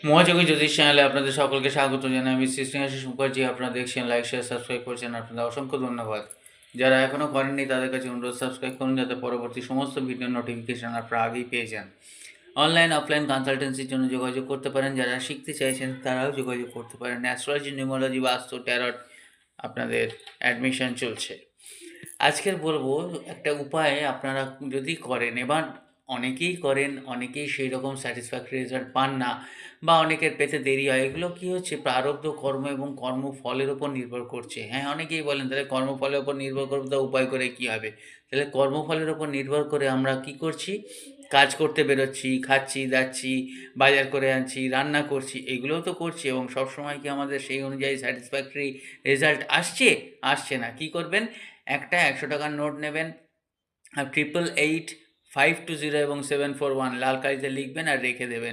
মহাযোগী জ্যোতিষ চ্যানেলে আপনাদের সকলকে স্বাগত জানাই। আমি শ্রী স্নেহাশিস মুখার্জি। আপনারা দেখছেন, লাইক শেয়ার সাবস্ক্রাইব করছেন, আপনাদের অসংখ্য ধন্যবাদ। যারা এখনও করেননি তাদের কাছে অনুরোধ, সাবস্ক্রাইব করুন যাতে পরবর্তী সমস্ত ভিডিও নোটিফিকেশান আপনারা আগেই পেয়ে যান। অনলাইন অফলাইন কনসালটেন্সির জন্য যোগাযোগ করতে পারেন। যারা শিখতে চাইছেন তারাও যোগাযোগ করতে পারেন। অ্যাস্ট্রোলজি, নিউমোলজি, বাস্তু, ট্যারট আপনাদের অ্যাডমিশন চলছে। আজকের বলবো একটা উপায় আপনারা যদি করেন, এবার অনেকেই করেন, অনেকেই সেই রকম স্যাটিসফ্যাক্টরি রেজাল্ট পান না বা অনেকের পেতে দেরি হয়। এগুলো কী হচ্ছে, প্রারব্ধ কর্ম এবং কর্মফলের ওপর নির্ভর করছে। হ্যাঁ, অনেকেই বলেন তাহলে কর্মফলের ওপর নির্ভর করবে তো উপায় করে কী হবে? তাহলে কর্মফলের ওপর নির্ভর করে আমরা কী করছি? কাজ করতে বেরোচ্ছি, খাচ্ছি, দাচ্ছি, বাজার করে আনছি, রান্না করছি, এগুলোও তো করছি এবং সবসময় কি আমাদের সেই অনুযায়ী স্যাটিসফ্যাক্টরি রেজাল্ট আসছে? আসছে না। কী করবেন? একটা 100 টাকার নোট নেবেন, আর 888520 এবং 741 লাল কালিতে লিখবেন আর রেখে দেবেন।